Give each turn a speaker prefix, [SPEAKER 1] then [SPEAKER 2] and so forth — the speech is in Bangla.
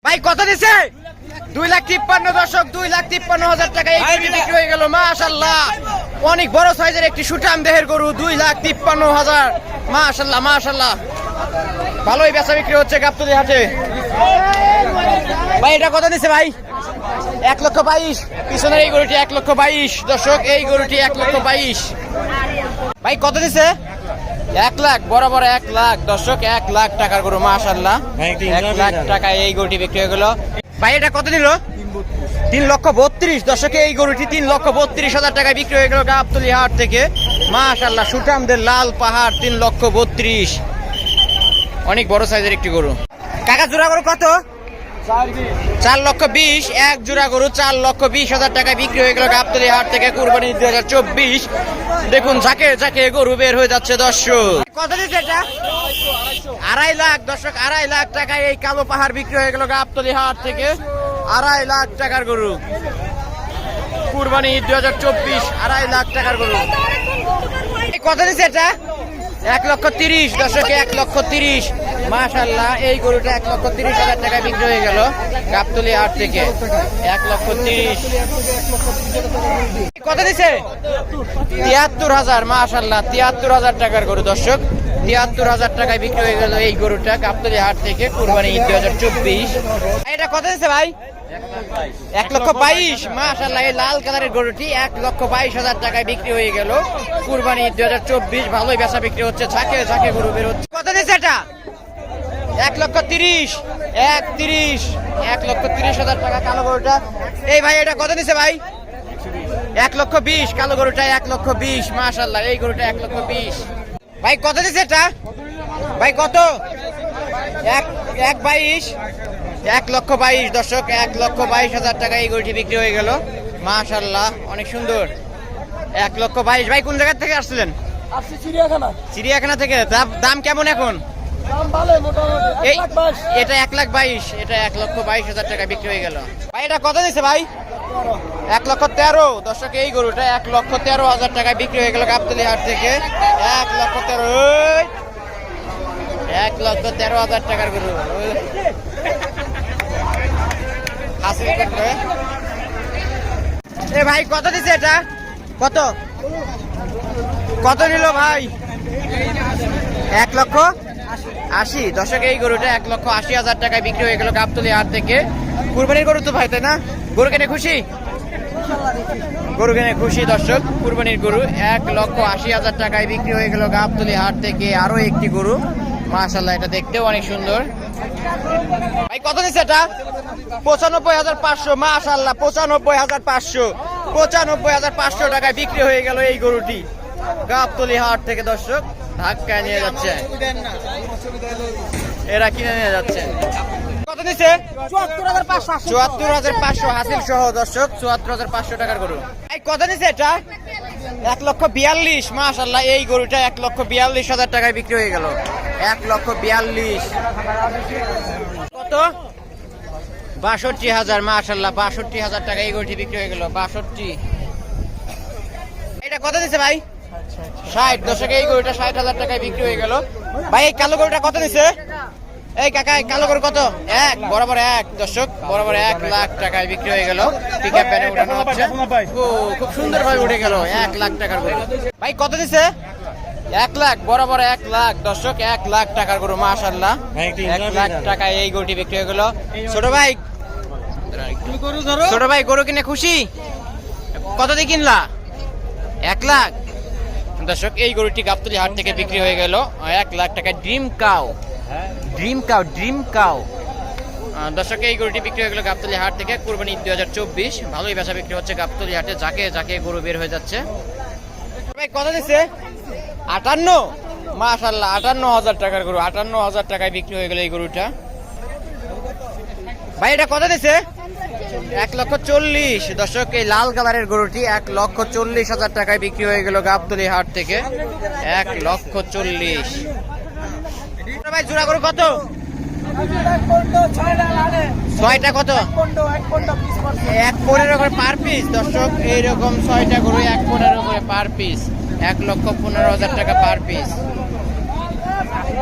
[SPEAKER 1] ভাই কত দিছে? 2,53,000 দর্শক, 2,53,000 টাকা এই গরুটি বিক্রি হয়ে গেল। মাশাআল্লাহ, অনেক বড় সাইজের একটি সুঠাম দেহের গরু, 2,53,000। মাশাআল্লাহ মাশাআল্লাহ, ভালোই বেচা বিক্রি হচ্ছে গাবতলী হাটে। ভাই এটা কত দিছে ভাই? 1,22,000। পিছনের এই গরুটি 1,22,000 দর্শক, এই গরুটি 1,22,000। ভাই কত দিছে? 1 লাখ, বরাবর 1 লাখ দর্শক, 1 লাখ টাকার গরু। মাশাআল্লাহ, 1 লাখ টাকা এই গরুটি বিক্রি হয়ে গেল। ভাই এটা কত দিল? 3,32,000 দর্শক, এই গরুটি 3,32,000 টাকায় বিক্রি হয়ে গেল গাবতলী হাট থেকে। মাশাআল্লাহ, সুঠামদের লাল পাহাড়, 3,32,000। অনেক বড় সাইজের একটি গরু। কাকা জোড়া গরু কত? 4,20,000। এক জোড়া গরু 4,20,000 টাকায় বিক্রি হয়ে গেল গাবতলী হাট থেকে, কুরবানি 2024। দেখুন ঝাঁকে ঝাঁকে গরু বের হয়ে যাচ্ছে দর্শক। কত দিচ্ছে এটা? 2.5 লাখ দর্শক, 2.5 লাখ টাকায় এই কালো পাহাড় বিক্রি হয়ে গেল গাবতলী হাট থেকে। 2.5 লাখ টাকার গরু, কুরবানি 2024, 2.5 লাখ টাকার গরু। কত দিচ্ছে এটা? 1,30,000 দর্শক, 1,30,000। মাশাআল্লাহ, এই গরুটা 1,30,000 টাকায় বিক্রি হয়ে গেল গাবতলী হাট থেকে, 1,30,000। কত দিছে? 73,000। মাশাআল্লাহ, 73,000 টাকার গরু দর্শক, 73,000 টাকায় বিক্রি হয়ে গেল এই গরুটা গাবতলী হাট থেকে, কুরবানি 2024। এটা কত দিছে ভাই? 1,22,000। মাশাআল্লাহ, এই লাল কালারের গরুটি 1,22,000 টাকায় বিক্রি হয়ে গেল, কুরবানি 2024। ভালোই বেচা বিক্রি হচ্ছে, ঝাঁকে ঝাঁকে গরু বের হচ্ছে। কত দিছে এটা? 1,30,000। 1,30,000 টাকা কালো গরুটা। এই ভাই এটা কত দিছে ভাই? 1,20,000 কালো গরুটা, 1,20,000। মাশাআল্লাহ, এই গরুটা 1,20,000। ভাই কত দিছে এটা? ভাই কত? 1,22,000। 1,22,000 দর্শক, 1,22,000 টাকা এই গরুটি বিক্রি হয়ে গেল। মাশাআল্লাহ, অনেক সুন্দর। 1,22,000। ভাই কোন জায়গা থেকে আসছিলেন?
[SPEAKER 2] আসছে চিড়িয়াখানা।
[SPEAKER 1] চিড়িয়াখানা থেকে। দাম কেমন এখন?
[SPEAKER 2] দাম ভালো, মোটামুটি 1,22,000।
[SPEAKER 1] এটা 1,22,000, এটা 1,22,000 টাকা বিক্রি হয়ে গেল। ভাই এটা কত দিছে ভাই? 1,13,000 দর্শক, এই গরুটা 1,13,000 টাকায় বিক্রি হয়ে গেল গাবতলী হাট থেকে। 1,13,000, 1,13,000 টাকার গরু। এ ভাই কত দিছে এটা? কত কত নিল ভাই? 1,80,000 দর্শক, এই গরুটা 1,80,000 টাকায় বিক্রি হয়ে গেল গাবতলী হাট থেকে। কুরবানির গরু তো ভাই, তাই না? গরু কিনে খুশি? গরু কিনে খুশি দর্শক, কুরবানির গরু 1,80,000 টাকায় বিক্রি হয়ে গেল গাবতলী হাট থেকে। আরো একটি গরু, মাশাআল্লাহ, এটা দেখতেও অনেক সুন্দর। ভাই কত দিচ্ছে এটা? 95,500। মাশাআল্লাহ, 95,500। 95,500 টাকায় বিক্রি হয়ে গেল এই গরুটি গাবতলী হাট থেকে দর্শক। ধাক্কায় নিয়ে যাচ্ছে, এরা কিনে নিয়ে যাচ্ছে। কত দিচ্ছে? 74,500 হাসিল সহ দর্শক, 74,500 টাকার গরু। এই কত দিচ্ছে এটা? 1,42,000। মাশাআল্লাহ, এই গরুটা 1,42,000 টাকায় বিক্রি হয়ে গেল। 1,42,000। কত? 62,000। মাশাআল্লাহ, 62,000 টাকা এই গরুটি বিক্রি হয়ে গেল। 62। এটা কত দিচ্ছে ভাই? 60 দর্শক, এই গরুটা 60,000 টাকায় বিক্রি হয়ে গেল। ভাই এই কালো গরুটা কত দিচ্ছে? এই কাকা, এই কালো গরু কত? 1, বরাবর 1 দর্শক, বরাবর 1 লাখ টাকায় বিক্রি হয়ে গেল। পিকআপ ভ্যানে উঠানো হচ্ছে। ও খুব সুন্দর ভাবে উঠে গেল, 1 লাখ টাকার গরু। ভাই কত দিচ্ছে? 1 লাখ, বরাবর 1 লাখ দর্শক, 1 লাখ টাকার গরু। মাশাআল্লাহ, 1 লাখ টাকায় এই গরুটি বিক্রি হয়ে গেল। ছোট ভাই, ছোট ভাই গরু কিনে খুশি? কত দিয়ে কিনলা? 1 লাখ দর্শক, এই গরুটি গাবতলী হাট থেকে বিক্রি হয়ে গেল 1 লাখ টাকায়। Dream cow, dream cow, dream cow দর্শক, এই গরুটি বিক্রি হয়ে গেল গাবতলী হাট থেকে, কুরবানি 2024। ভালোই বেচা বিক্রি হচ্ছে গাবতলী হাটে, যাকে যাকে গরু বের হয়ে যাচ্ছে। ভাই কত দিচ্ছে? 58। মাশাআল্লাহ, 58,000 টাকার গরু, 58,000 টাকায় বিক্রি হয়ে গেল এই গরুটা। ভাই এটা কত দিচ্ছে? 1,40,000 দর্শক, এই লাল কালারের গরুটি 1,40,000 টাকায় বিক্রি হয়ে গেল গাবতলী হাট থেকে। 1,40,000। ভাই জোড়া গরু কত? 6টা কত? 1,15,000 করে পার পিস দর্শক, এইরকম 6টা গরু 1,15,000 করে পার পিস, 1,15,000 টাকা পার পিস।